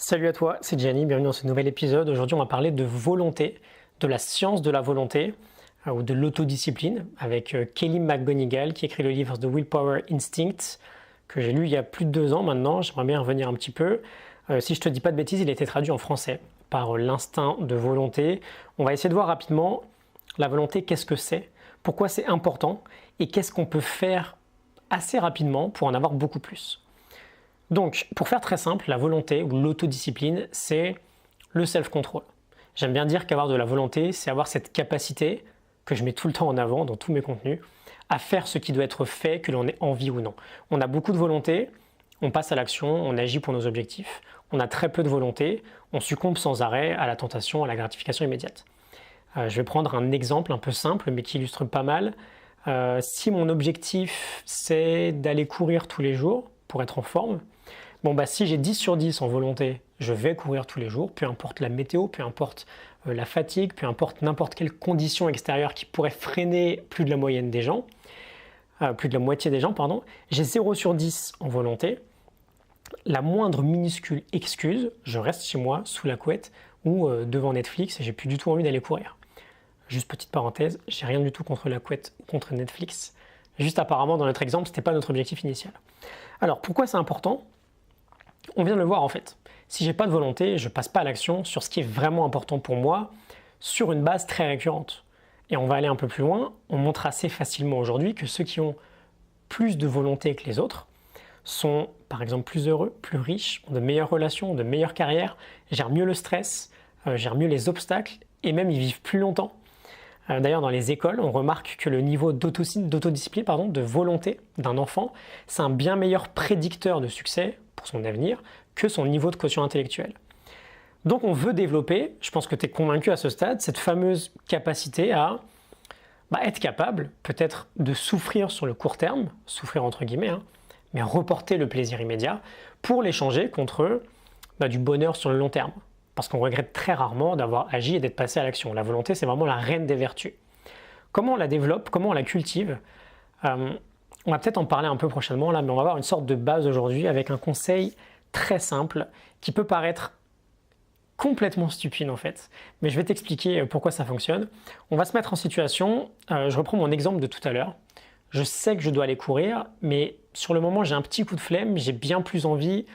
Salut à toi, c'est Gianni, bienvenue dans ce nouvel épisode. Aujourd'hui, on va parler de volonté, de la science de la volonté ou de l'autodiscipline avec Kelly McGonigal qui écrit le livre The Willpower Instinct que j'ai lu il y a plus de 2 ans maintenant. J'aimerais bien revenir un petit peu. Si je te dis pas de bêtises, il a été traduit en français par l'instinct de volonté. On va essayer de voir rapidement la volonté, qu'est-ce que c'est, pourquoi c'est important et qu'est-ce qu'on peut faire assez rapidement pour en avoir beaucoup plus. Donc, pour faire très simple, la volonté ou l'autodiscipline, c'est le self-control. J'aime bien dire qu'avoir de la volonté, c'est avoir cette capacité, que je mets tout le temps en avant dans tous mes contenus, à faire ce qui doit être fait, que l'on ait envie ou non. On a beaucoup de volonté, on passe à l'action, on agit pour nos objectifs. On a très peu de volonté, on succombe sans arrêt à la tentation, à la gratification immédiate. Je vais prendre un exemple un peu simple, mais qui illustre pas mal. Si mon objectif, c'est d'aller courir tous les jours pour être en forme, si j'ai 10 sur 10 en volonté, je vais courir tous les jours, peu importe la météo, peu importe la fatigue, peu importe n'importe quelle condition extérieure qui pourrait freiner plus de la moyenne des gens, plus de la moitié des gens, pardon. J'ai 0 sur 10 en volonté. La moindre minuscule excuse, je reste chez moi, sous la couette ou devant Netflix et j'ai plus du tout envie d'aller courir. Juste petite parenthèse, j'ai rien du tout contre la couette ou contre Netflix. Juste apparemment, dans notre exemple, ce n'était pas notre objectif initial. Alors, pourquoi c'est important ? On vient de le voir en fait. Si j'ai pas de volonté, je passe pas à l'action sur ce qui est vraiment important pour moi, sur une base très récurrente. Et on va aller un peu plus loin, on montre assez facilement aujourd'hui que ceux qui ont plus de volonté que les autres sont par exemple plus heureux, plus riches, ont de meilleures relations, de meilleures carrières, gèrent mieux le stress, gèrent mieux les obstacles et même ils vivent plus longtemps. D'ailleurs, dans les écoles, on remarque que le niveau d'autodiscipline, de volonté d'un enfant, c'est un bien meilleur prédicteur de succès pour son avenir que son niveau de quotient intellectuel. Donc on veut développer, je pense que tu es convaincu à ce stade, cette fameuse capacité à être capable peut-être de souffrir sur le court terme, souffrir entre guillemets, mais reporter le plaisir immédiat pour l'échanger contre du bonheur sur le long terme. Parce qu'on regrette très rarement d'avoir agi et d'être passé à l'action. La volonté, c'est vraiment la reine des vertus. Comment on la développe, comment on la cultive ? On va peut-être en parler un peu prochainement là, mais on va avoir une sorte de base aujourd'hui avec un conseil très simple qui peut paraître complètement stupide en fait. Mais je vais t'expliquer pourquoi ça fonctionne. On va se mettre en situation, je reprends mon exemple de tout à l'heure. Je sais que je dois aller courir, mais sur le moment j'ai un petit coup de flemme, j'ai bien plus envie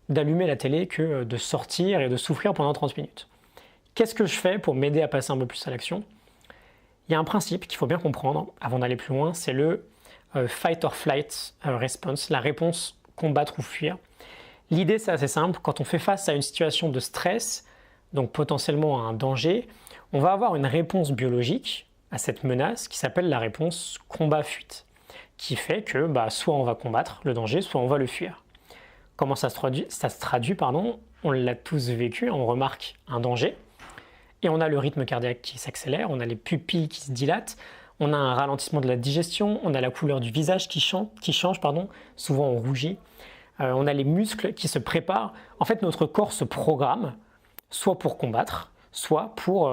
d'allumer la télé que de sortir et de souffrir pendant 30 minutes. Qu'est-ce que je fais pour m'aider à passer un peu plus à l'action ? Il y a un principe qu'il faut bien comprendre avant d'aller plus loin, c'est le fight or flight response, la réponse combattre ou fuir. L'idée c'est assez simple, quand on fait face à une situation de stress, donc potentiellement à un danger, on va avoir une réponse biologique à cette menace qui s'appelle la réponse combat-fuite, qui fait que soit on va combattre le danger, soit on va le fuir. Comment ça se traduit, on l'a tous vécu, on remarque un danger, et on a le rythme cardiaque qui s'accélère, on a les pupilles qui se dilatent, on a un ralentissement de la digestion, on a la couleur du visage qui change, souvent on rougit, on a les muscles qui se préparent. En fait, notre corps se programme, soit pour combattre, soit pour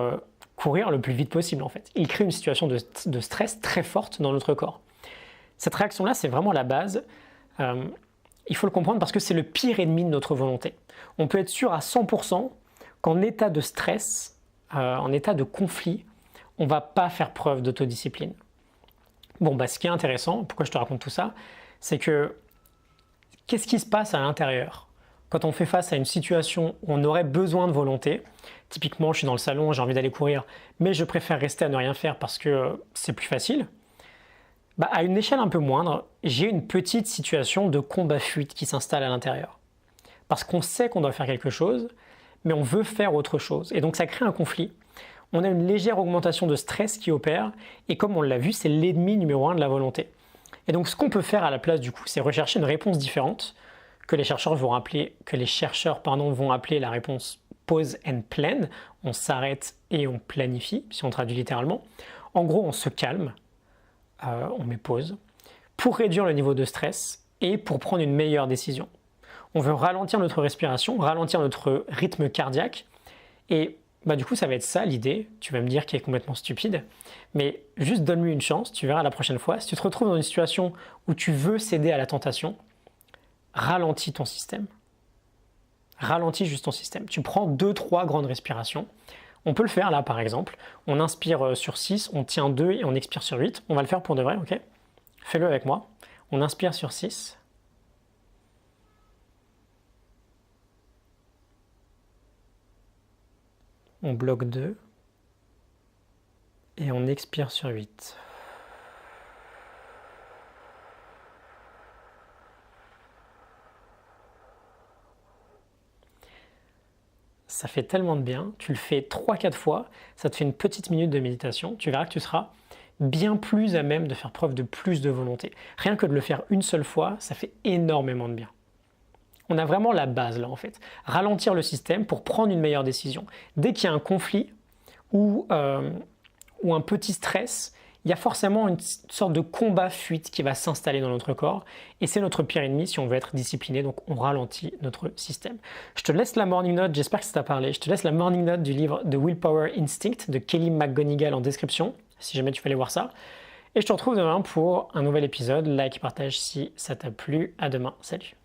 courir le plus vite possible. En fait. Il crée une situation de stress très forte dans notre corps. Cette réaction-là, c'est vraiment la base. Il faut le comprendre parce que c'est le pire ennemi de notre volonté. On peut être sûr à 100% qu'en état de stress, en état de conflit, on ne va pas faire preuve d'autodiscipline. Ce qui est intéressant, pourquoi je te raconte tout ça, c'est que qu'est-ce qui se passe à l'intérieur quand on fait face à une situation où on aurait besoin de volonté? Typiquement, je suis dans le salon, j'ai envie d'aller courir, mais je préfère rester à ne rien faire parce que c'est plus facile. À une échelle un peu moindre, j'ai une petite situation de combat-fuite qui s'installe à l'intérieur. Parce qu'on sait qu'on doit faire quelque chose, mais on veut faire autre chose. Et donc ça crée un conflit. On a une légère augmentation de stress qui opère, et comme on l'a vu, c'est l'ennemi numéro 1 de la volonté. Et donc ce qu'on peut faire à la place du coup, c'est rechercher une réponse différente, que les chercheurs vont appeler la réponse pause and plan. On s'arrête et on planifie, si on traduit littéralement. En gros, on se calme. On met pause, pour réduire le niveau de stress et pour prendre une meilleure décision. On veut ralentir notre respiration, ralentir notre rythme cardiaque et du coup ça va être ça l'idée, tu vas me dire qu'elle est complètement stupide, mais juste donne-lui une chance, tu verras la prochaine fois. Si tu te retrouves dans une situation où tu veux céder à la tentation, ralentis ton système. ralentis juste ton système. Tu prends 2-3 grandes respirations. On peut le faire là par exemple. On inspire sur 6, on tient 2 et on expire sur 8. On va le faire pour de vrai, ok? Fais-le avec moi. On inspire sur 6. On bloque 2. Et on expire sur 8. Ça fait tellement de bien, tu le fais 3-4 fois, ça te fait une petite minute de méditation, tu verras que tu seras bien plus à même de faire preuve de plus de volonté. Rien que de le faire une seule fois, ça fait énormément de bien. On a vraiment la base là en fait. Ralentir le système pour prendre une meilleure décision. Dès qu'il y a un conflit ou un petit stress, il y a forcément une sorte de combat-fuite qui va s'installer dans notre corps et c'est notre pire ennemi si on veut être discipliné, donc on ralentit notre système. Je te laisse la morning note, j'espère que ça t'a parlé, je te laisse la morning note du livre The Willpower Instinct de Kelly McGonigal en description, si jamais tu veux aller voir ça. Et je te retrouve demain pour un nouvel épisode, like et partage si ça t'a plu, à demain, salut.